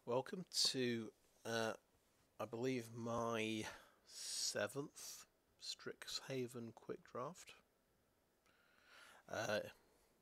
Welcome to, I believe, my 7th Strixhaven quick draft.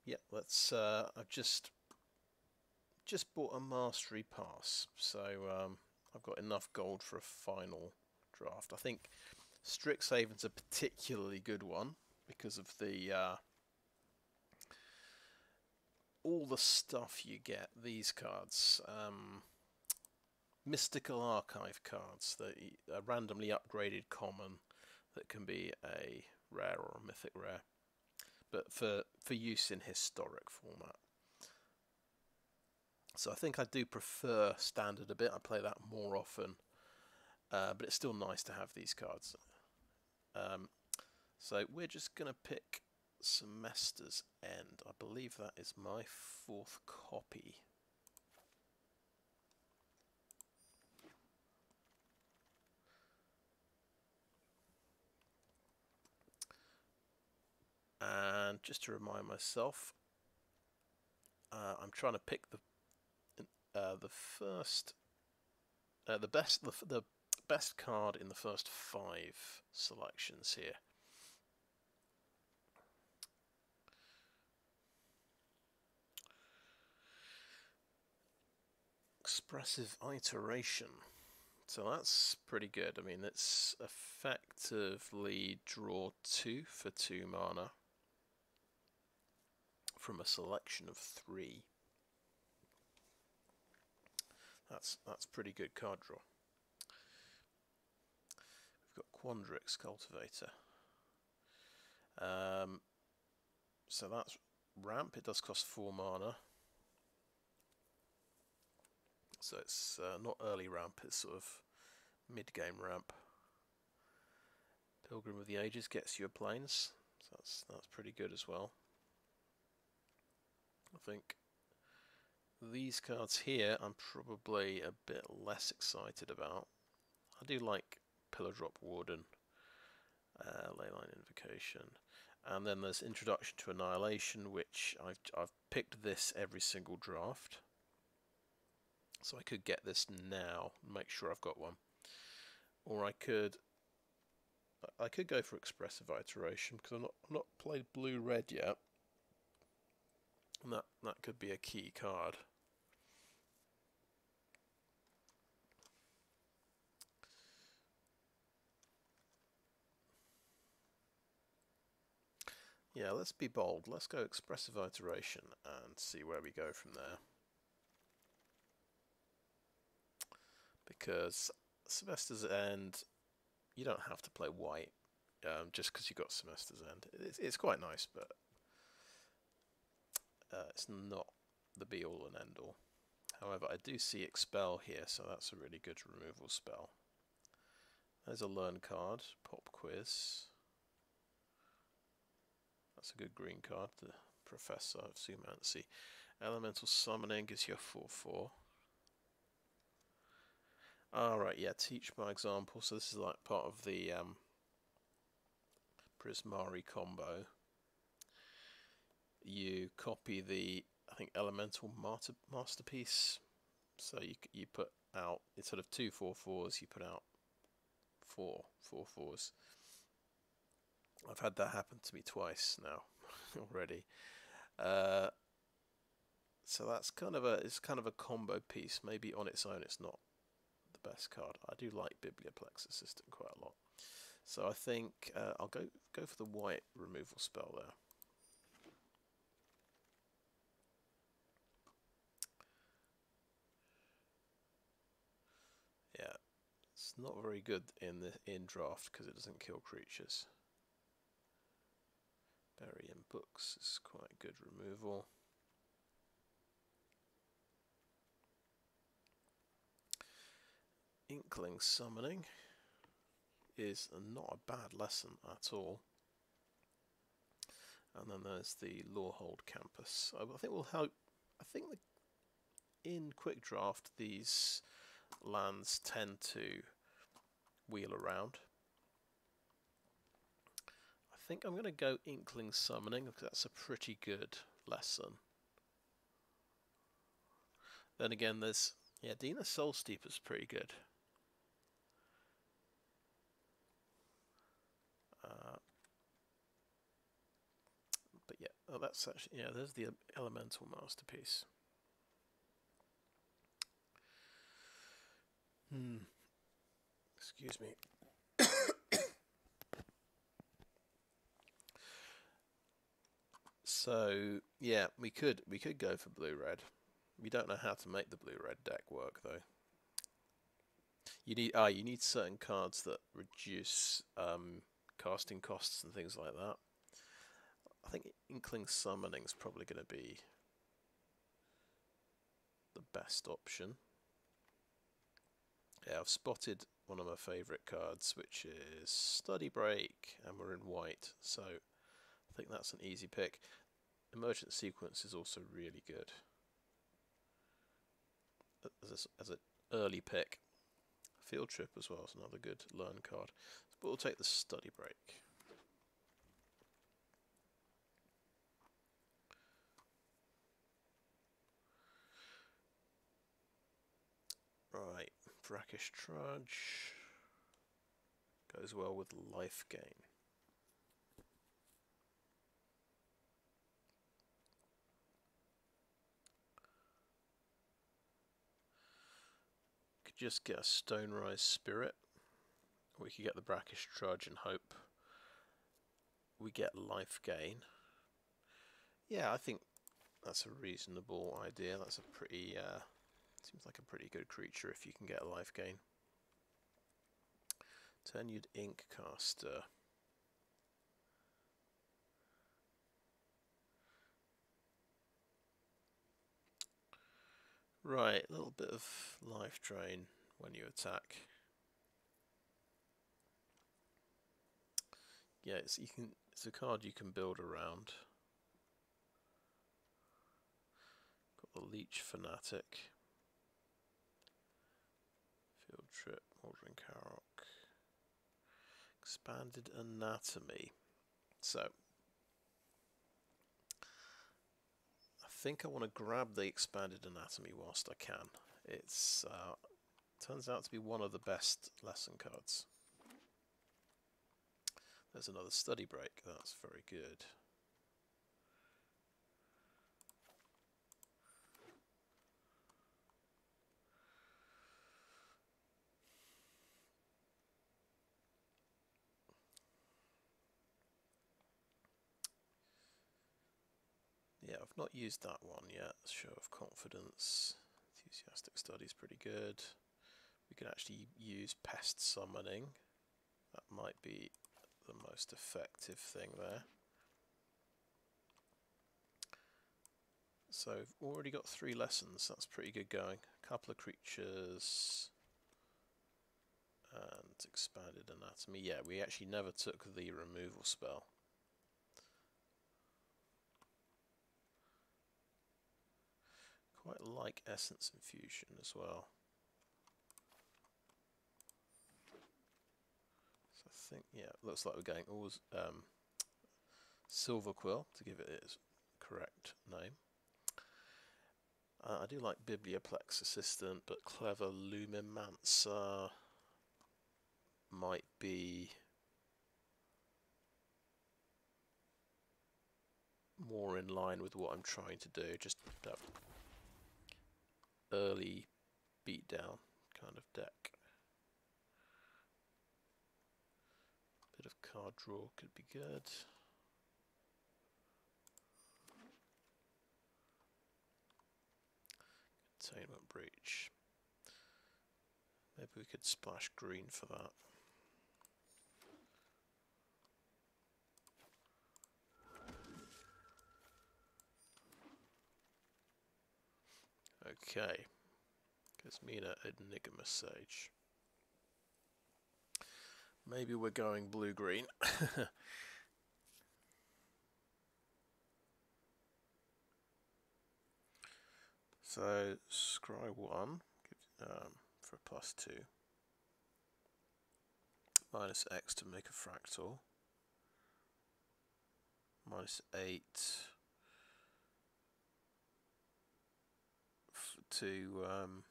Yeah, let's. I've just bought a mastery pass, so I've got enough gold for a final draft. I think Strixhaven's a particularly good one because of the all the stuff you get. These cards. Mystical Archive cards, a randomly upgraded common that can be a rare or a mythic rare, but for use in historic format. So I think I do prefer standard a bit. I play that more often, but it's still nice to have these cards. So we're just going to pick Semester's End. I believe that is my 4th copy. And just to remind myself, I'm trying to pick the best card in the first 5 selections here. Expressive Iteration. So that's pretty good. I mean, it's effectively draw 2 for 2 mana from a selection of 3. That's pretty good card draw. We've got Quandrix Cultivator. So that's ramp. It does cost 4 mana. So it's not early ramp, it's sort of mid-game ramp. Pilgrim of the Ages gets you a plains, so that's pretty good as well. I think these cards here I'm probably a bit less excited about. I do like Pillar Drop Warden, Leyline Invocation, and then there's Introduction to Annihilation, which I've picked this every single draft. So I could get this now and make sure I've got one. Or I could go for Expressive Iteration because I've not played blue-red yet. And that could be a key card. Yeah, let's be bold. Let's go Expressive Iteration and see where we go from there. Because Semester's End, you don't have to play white just because you got Semester's End. It's quite nice, but it's not the be-all and end-all. However, I do see Expel here, so that's a really good removal spell. There's a learn card, Pop Quiz. That's a good green card, the Professor of Zoomancy. Elemental Summoning gives you a 4/4. Alright, yeah, teach by example. So this is like part of the Prismari combo. You copy the, I think, Elemental Masterpiece. So you put out, it's sort of 2 4/4s, you put out 4 4/4s. I've had that happen to me twice now already. So that's kind of a combo piece. Maybe on its own it's not the best card. I do like Biblioplex Assistant quite a lot. So I think I'll go for the white removal spell there. Yeah, it's not very good in draft because it doesn't kill creatures. Bury in Books is quite good removal. Inkling Summoning is not a bad lesson at all. And then there's the Lorehold Campus. I think will help. I think in quick draft these lands tend to wheel around. I think I'm going to go Inkling Summoning because that's a pretty good lesson. Then again, there's Yeah, Dina Soul Steeper's pretty good. But yeah, oh, that's actually, yeah, there's the Elemental Masterpiece. Excuse me. So yeah, we could go for blue-red. We don't know how to make the blue-red deck work though. You need certain cards that reduce casting costs and things like that. I think Inkling Summoning is probably going to be the best option. Yeah, I've spotted one of my favourite cards, which is Study Break, and we're in white, so I think that's an easy pick. Emergent Sequence is also really good as an early pick. Field Trip as well is another good learn card, but we'll take the Study Break. Right, Brackish Trudge goes well with life gain. Could just get a Stonerise Spirit. We could get the Brackish Trudge and hope we get life gain. Yeah, I think that's a reasonable idea. That's a pretty seems like a pretty good creature if you can get a life gain. Tenured Ink Caster. Right, a little bit of life drain when you attack. Yeah, it's a card you can build around. Got the Leech Fanatic. Field Trip, Mouldering Karok. Expanded Anatomy. So I think I want to grab the Expanded Anatomy whilst I can. It's turns out to be one of the best lesson cards. There's another Study Break. That's very good. Yeah, I've not used that one yet. Show of Confidence. Enthusiastic Study is pretty good. We can actually use Pest Summoning. That might be the most effective thing there. So we've already got 3 lessons. That's pretty good going. A couple of creatures and Expanded Anatomy. Yeah, we actually never took the removal spell. Quite like Essence Infusion as well. So I think, yeah, looks like we're going all Silverquill to give it its correct name. I do like Biblioplex Assistant, but Clever Lumimancer might be more in line with what I'm trying to do. Just that early beatdown kind of deck. Bit of card draw could be good. Containment Breach. Maybe we could splash green for that. Okay. Kasmina, Enigma Sage. Maybe we're going blue-green. So, scry 1 for a +2. Minus X to make a fractal. -8 to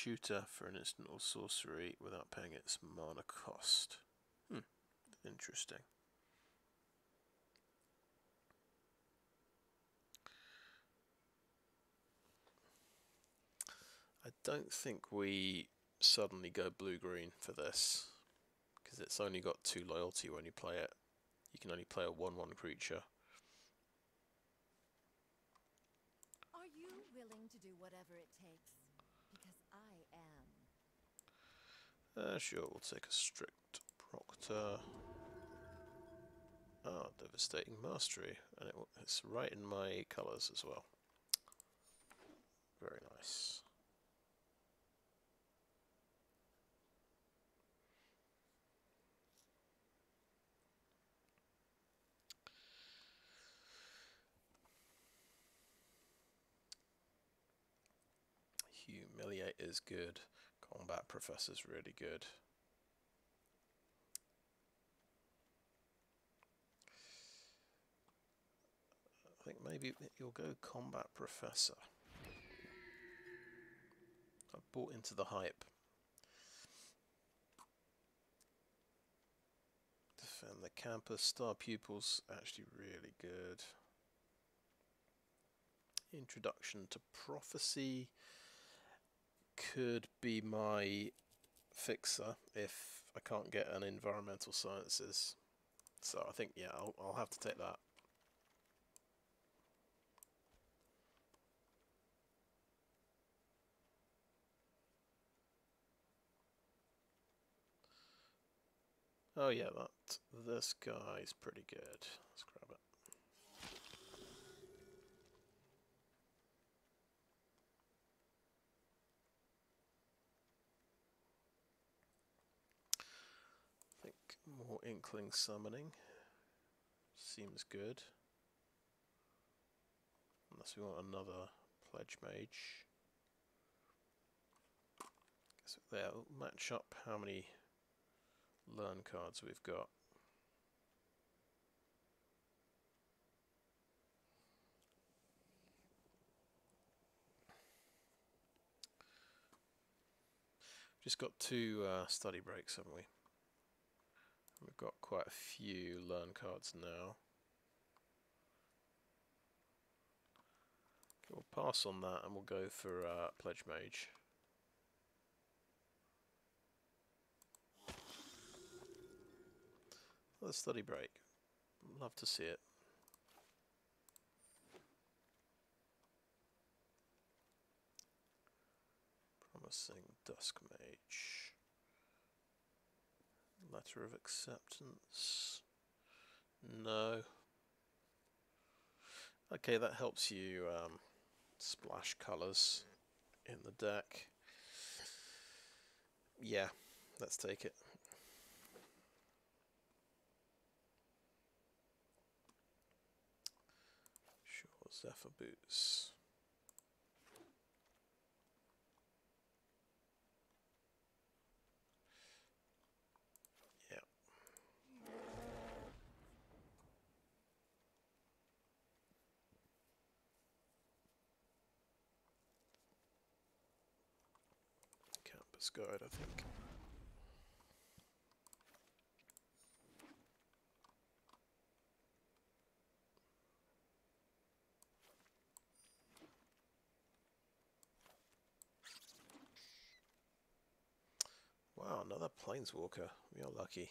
Tutor for an instant or sorcery without paying its mana cost. Interesting. I don't think we suddenly go blue-green for this, because it's only got 2 loyalty when you play it. You can only play a 1/1 creature. Are you willing to do whatever it takes? Because I am. Sure, we'll take a Strict Proctor. Ah, Devastating Mastery, and it's right in my colours as well. Very nice. Humiliate is good. Combat Professor's really good. I think maybe you'll go Combat Professor. I bought into the hype. Defend the campus. Star Pupils, actually really good. Introduction to Prophecy could be my fixer if I can't get an Environmental Sciences. So I think, yeah, I'll have to take that. Oh yeah, this guy's pretty good. Let's grab it. I think more Inkling Summoning seems good. Unless we want another Pledgemage. So there, we'll match up how many learn cards we've got. Just got 2 study breaks, haven't we? We've got quite a few learn cards now. Okay, we'll pass on that and we'll go for Pledgemage. Another study break. Love to see it. Promising Dusk Mage. Letter of Acceptance. No. Okay, that helps you splash colours in the deck. Yeah, let's take it. Sure, Zephyr Boots. Yeah. Campus Guide, I think. Wow, another Planeswalker. We are lucky.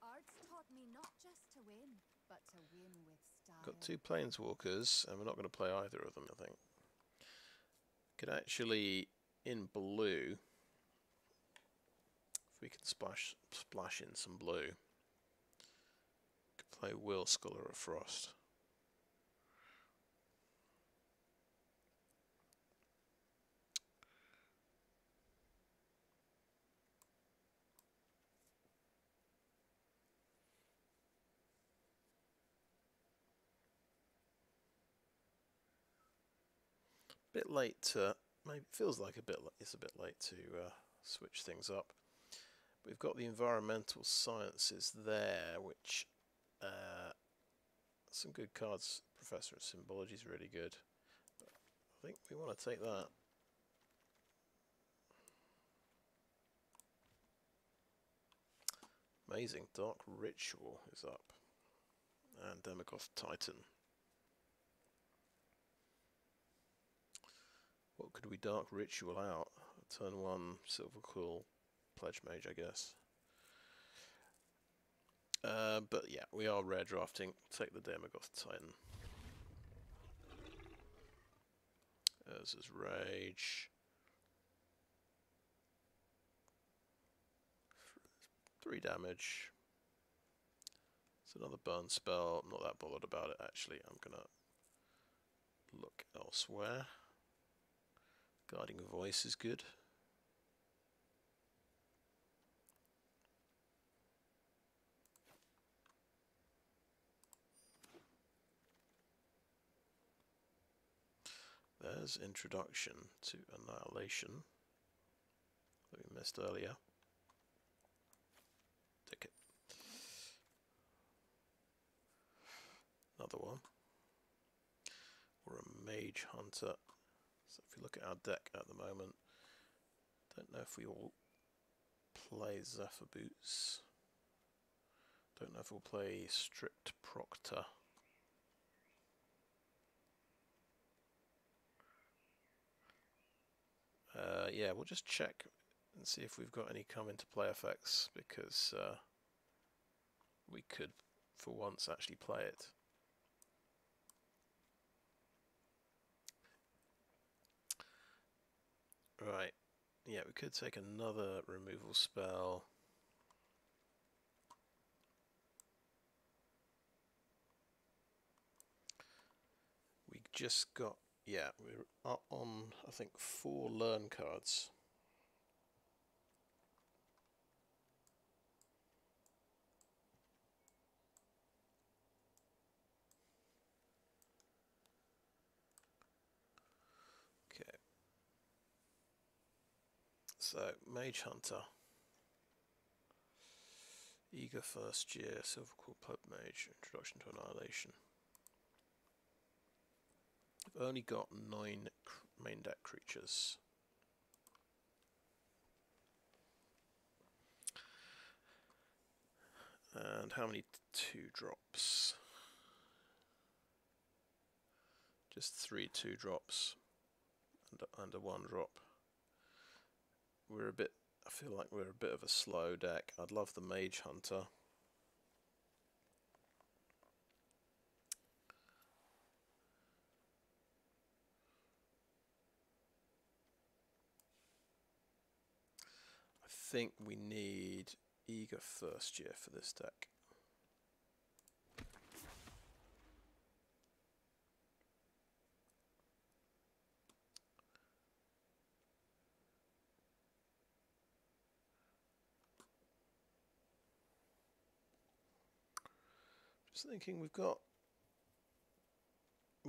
Art's taught me not just to win, but to win with style. Got 2 Planeswalkers, and we're not going to play either of them, I think. Could actually, in blue, if we can splash in some blue, could play Will Scholar of Frost. Bit late to, maybe feels like it's a bit late to switch things up. We've got the Environmental Sciences there, which some good cards. Professor of Symbology is really good. I think we want to take that. Amazing. Dark Ritual is up. And Demagoth Titan. What could we Dark Ritual out? Turn 1 Silverquill Pledgemage, I guess. But yeah, we are rare drafting. Take the Demagoth Titan. This is Rage. 3 damage. It's another burn spell. I'm not that bothered about it actually. I'm gonna look elsewhere. Guiding Voice is good. There's Introduction to Annihilation that we missed earlier. Take it. Another one. We're a Mage Hunter. So if you look at our deck at the moment, don't know if we all play Zephyr Boots. Don't know if we'll play Strict Proctor. Yeah, we'll just check and see if we've got any come into play effects, because we could, for once, actually play it. Right, yeah, we could take another removal spell. We just got, yeah, we're up on, I think, 4 learn cards. Okay. So, Mage Hunter. Eager First Year, Silverquill Pledgemage, Introduction to Annihilation. I've only got 9 main deck creatures. And how many 2-drops? Just 3 2-drops and a 1-drop. We're a bit, I feel like we're a bit of a slow deck. I'd love the Mage Hunter. I think we need Eager First Year for this deck. Just thinking we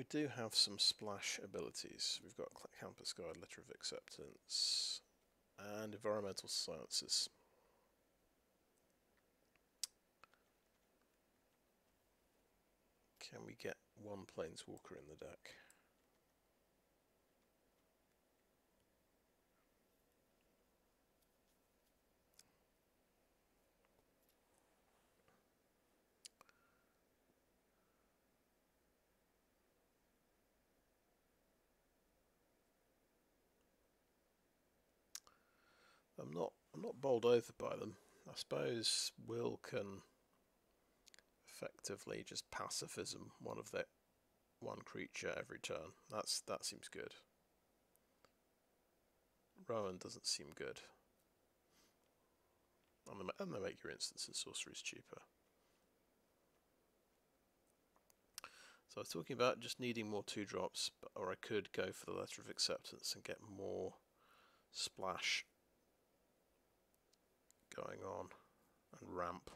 do have some splash abilities. We've got Campus Guide, Letter of Acceptance, and Environmental Sciences. Can we get 1 Planeswalker in the deck? I'm not bowled over by them. I suppose Will can effectively just pacifism one creature every turn. That seems good. Rowan doesn't seem good. And they make your instants and sorceries cheaper. So I was talking about just needing more 2-drops, or I could go for the Letter of Acceptance and get more splash going on and ramp.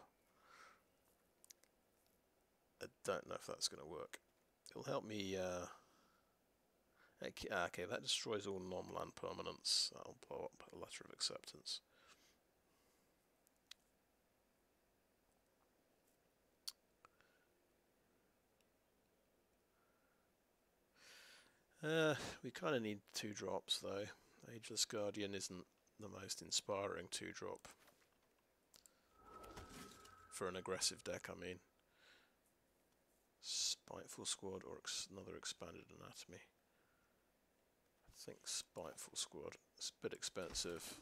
I don't know if that's going to work. It'll help me. Okay, that destroys all non-land permanents. That'll blow up a Letter of Acceptance. We kind of need 2 drops though. Ageless Guardian isn't the most inspiring 2-drop. For an aggressive deck, I mean. Spiteful Squad or another Expanded Anatomy. I think Spiteful Squad. It's a bit expensive.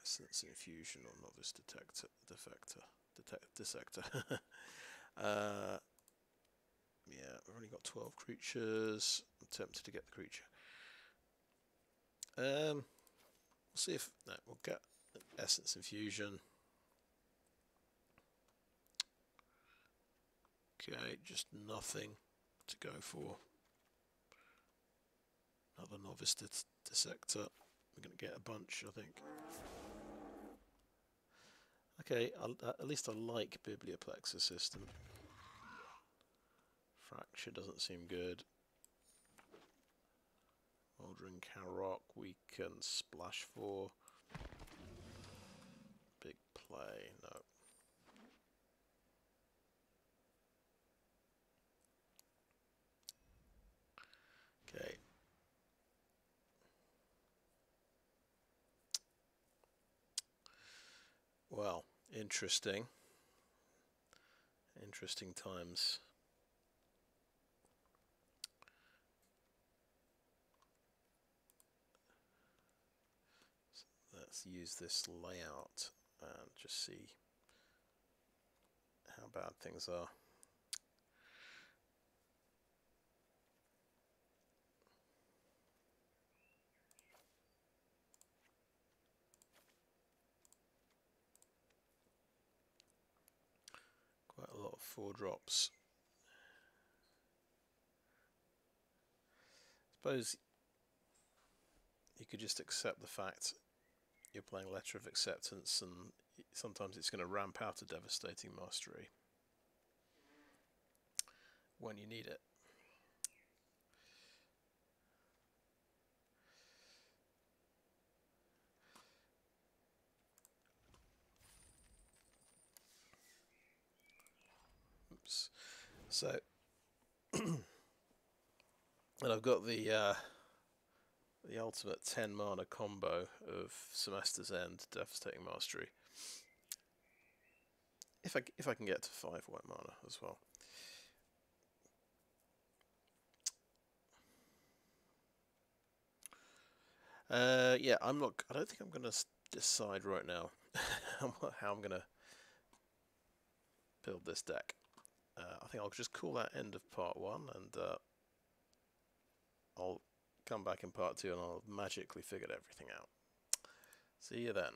Essence Infusion or Novice Dissector. Yeah, we've only got 12 creatures. I'm tempted to get the creature. We'll see if... No, we'll get Essence Infusion. Okay, just nothing to go for. Another Novice Dissector. We're going to get a bunch, I think. Okay, at least I like Biblioplex Assistant. Fracture doesn't seem good. Mouldering Carrock we can splash for. Big play, no. Okay. Well, interesting. Interesting times. So let's use this layout and just see how bad things are. Quite a lot of 4-drops. Suppose you could just accept the fact you're playing Letter of Acceptance and sometimes it's going to ramp out a Devastating Mastery when you need it. Oops. So, and I've got the ultimate 10 mana combo of Semester's End, Devastating Mastery. If I can get to 5 white mana as well. Yeah, I don't think I'm gonna decide right now how I'm gonna build this deck. I think I'll just call that end of part 1, and I'll come back in part 2 and I'll magically figure everything out. See you then.